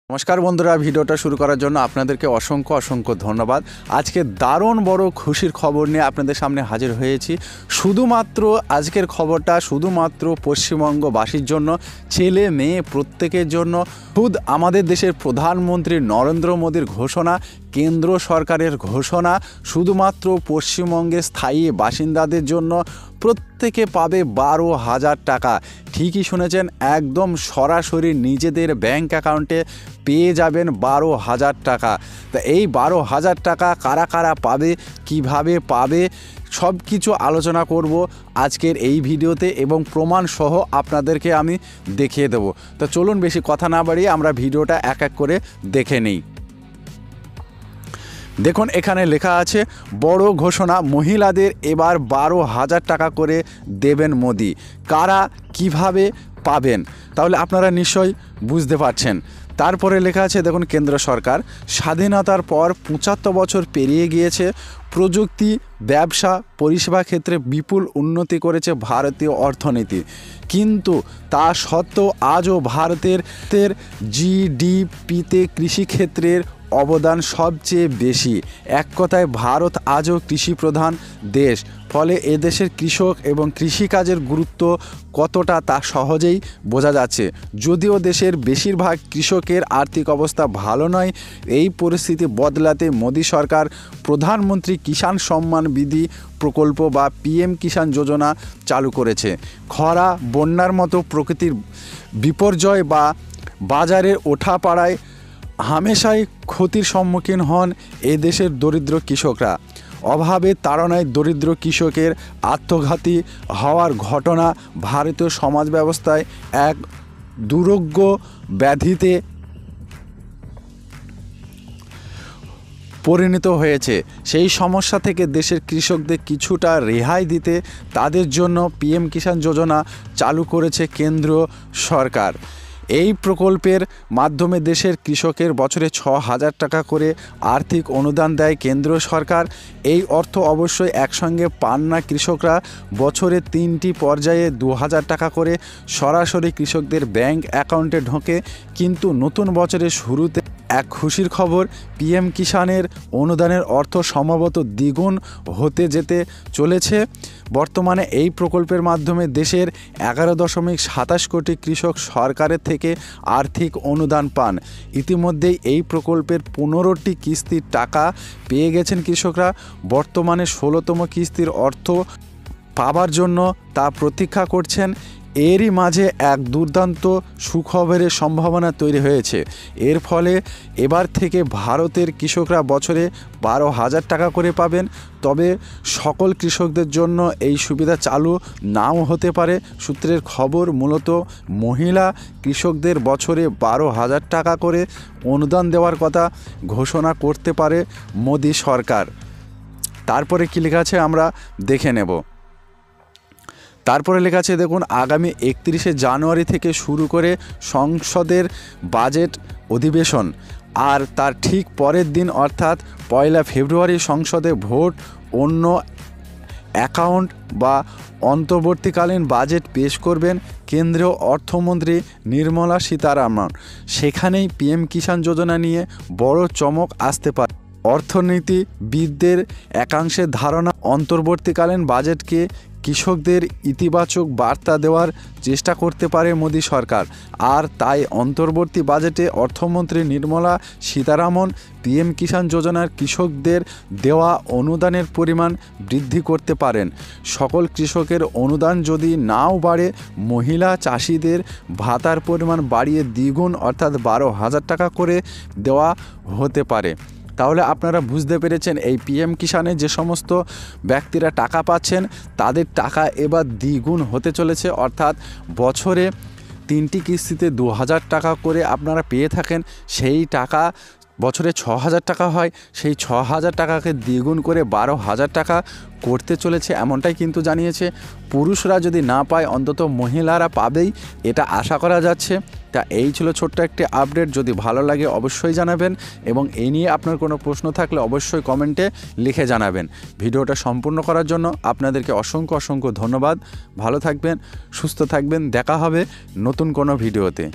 নমস্কার বন্ধুরা, ভিডিওটা শুরু করার জন্য আপনাদেরকে অসংখ্য ধন্যবাদ। আজকে দারুণ বড় খুশির খবর নিয়ে আপনাদের সামনে হাজির হয়েছি। শুধুমাত্র আজকের খবরটা শুধুমাত্র পশ্চিমবঙ্গবাসীর জন্য, ছেলে মেয়ে প্রত্যেকের জন্য। খুদ আমাদের দেশের প্রধানমন্ত্রী নরেন্দ্র মোদীর ঘোষণা, কেন্দ্র সরকারের ঘোষণা, শুধুমাত্র পশ্চিমবঙ্গের স্থায়ী বাসিন্দাদের জন্য প্রত্যেকে পাবে 12,000 টাকা। ঠিকই শুনেছেন, একদম সরাসরি নিজেদের ব্যাংক অ্যাকাউন্টে পেয়ে যাবেন 12,000 টাকা। তা এই 12,000 টাকা কারা কারা পাবে, কিভাবে পাবে, সব কিছু আলোচনা করব আজকের এই ভিডিওতে এবং প্রমাণ সহ আপনাদেরকে আমি দেখিয়ে দেব। তো চলুন বেশি কথা না বাড়িয়ে আমরা ভিডিওটা এক এক করে দেখে নিই। দেখুন, এখানে লেখা আছে বড় ঘোষণা, মহিলাদের এবার 12,000 টাকা করে দেবেন মোদি। কারা কিভাবে পাবেন তাহলে আপনারা নিশ্চয়ই বুঝতে পারছেন। তারপরে লেখা আছে দেখুন, কেন্দ্র সরকার স্বাধীনতার পর 75 বছর পেরিয়ে গিয়েছে, প্রযুক্তি, ব্যবসা, পরিষেবা ক্ষেত্রে বিপুল উন্নতি করেছে ভারতীয় অর্থনীতি, কিন্তু তা সত্ত্বেও আজও ভারতের জিডিপিতে কৃষিক্ষেত্রের অবদান সবচেয়ে বেশি। এক কথায় ভারত আজও কৃষিপ্রধান দেশ, ফলে এদেশের কৃষক এবং কৃষিকাজের গুরুত্ব কতটা তা সহজেই বোঝা যাচ্ছে। যদিও দেশের বেশিরভাগ কৃষকের আর্থিক অবস্থা ভালো নয়, এই পরিস্থিতি বদলাতে মোদী সরকার প্রধানমন্ত্রী কিষাণ সম্মান নিধি প্রকল্প বা পিএম কিষাণ যোজনা চালু করেছে। খরা, বন্যার মতো প্রকৃতির বিপর্যয় বা বাজারের ওঠাপাড়ায় হামেশাই ক্ষতির সম্মুখীন হন এ দেশের দরিদ্র কৃষকরা। অভাবে তাড়নায় দরিদ্র কৃষকের আত্মঘাতী হওয়ার ঘটনা ভারতীয় সমাজ ব্যবস্থায় এক দুরোগ্য ব্যাধিতে পরিণত হয়েছে। সেই সমস্যা থেকে দেশের কৃষকদের কিছুটা রেহাই দিতে তাদের জন্য পিএম কিষাণ যোজনা চালু করেছে কেন্দ্র সরকার। এই প্রকল্পের মাধ্যমে দেশের কৃষকের বছরে 6,000 টাকা করে আর্থিক অনুদান দেয় কেন্দ্র সরকার। এই অর্থ অবশ্যই একসঙ্গে পান না কৃষকরা। বছরে 3টি পর্যায়ে 2,000 টাকা করে সরাসরি কৃষকদের ব্যাংক অ্যাকাউন্টে ঢোকে। কিন্তু নতুন বছরের শুরুতে এক খুশির খবর, পিএম কিষাণের অনুদানের অর্থ সম্ভবত দ্বিগুণ হতে যেতে চলেছে। বর্তমানে এই প্রকল্পের মাধ্যমে দেশের 11.27 কোটি কৃষক সরকারের থেকে আর্থিক অনুদান পান। ইতিমধ্যেই এই প্রকল্পের 15টি কিস্তির টাকা পেয়ে গেছেন কৃষকরা। বর্তমানে 16তম কিস্তির অর্থ পাবার জন্য তা প্রতীক্ষা করছেন। এরই মাঝে এক দুর্দান্ত সুখবরের সম্ভাবনা তৈরি হয়েছে। এর ফলে এবার থেকে ভারতের কৃষকরা বছরে 12,000 টাকা করে পাবেন। তবে সকল কৃষকদের জন্য এই সুবিধা চালু নাও হতে পারে। সূত্রের খবর, মূলত মহিলা কৃষকদের বছরে 12,000 টাকা করে অনুদান দেওয়ার কথা ঘোষণা করতে পারে মোদী সরকার। তারপরে কী লেখা আছে আমরা দেখে নেব। তারপরে লেখা আছে দেখুন, আগামী 31শে জানুয়ারি থেকে শুরু করে সংসদের বাজেট অধিবেশন, আর তার ঠিক পরের দিন অর্থাৎ 1 ফেব্রুয়ারি সংসদে ভোট। অন্য অ্যাকাউন্ট বা অন্তর্বর্তীকালীন বাজেট পেশ করবেন কেন্দ্রীয় অর্থমন্ত্রী নির্মলা সীতারামন। সেখানেই পিএম কিষাণ যোজনা নিয়ে বড় চমক আসতে পারে। অর্থনীতিবিদদের একাংশের ধারণা, অন্তর্বর্তীকালীন বাজেটকে কৃষকদের ইতিবাচক বার্তা দেওয়ার চেষ্টা করতে পারে মোদী সরকার। আর তাই অন্তর্বর্তী বাজেটে অর্থমন্ত্রী নির্মলা সীতারামন পিএম কিষাণ যোজনার কৃষকদের দেওয়া অনুদানের পরিমাণ বৃদ্ধি করতে পারেন। সকল কৃষকের অনুদান যদি নাও বাড়ে, মহিলা চাষিদের ভাতার পরিমাণ বাড়িয়ে দ্বিগুণ অর্থাৎ 12,000 টাকা করে দেওয়া হতে পারে। তাহলে আপনারা বুঝতে পেরেছেন, এই পিএম কিষাণে যে সমস্ত ব্যক্তিরা টাকা পাচ্ছেন তাদের টাকা এবার দ্বিগুণ হতে চলেছে। অর্থাৎ বছরে 3টি কিস্তিতে 2,000 টাকা করে আপনারা পেয়ে থাকেন, সেই টাকা বছরে 6,000 টাকা হয়, সেই 6,000 টাকাকে দ্বিগুণ করে 12,000 টাকা করতে চলেছে, এমনটাই কিন্তু জানিয়েছে। পুরুষরা যদি না পায়, অন্তত মহিলারা পাবেই, এটা আশা করা যাচ্ছে। তা এই ছিল ছোট্ট একটি আপডেট। যদি ভালো লাগে অবশ্যই জানাবেন, এবং এই নিয়ে আপনার কোনো প্রশ্ন থাকলে অবশ্যই কমেন্টে লিখে জানাবেন। ভিডিওটা সম্পূর্ণ করার জন্য আপনাদেরকে অসংখ্য ধন্যবাদ। ভালো থাকবেন, সুস্থ থাকবেন, দেখা হবে নতুন কোনো ভিডিওতে।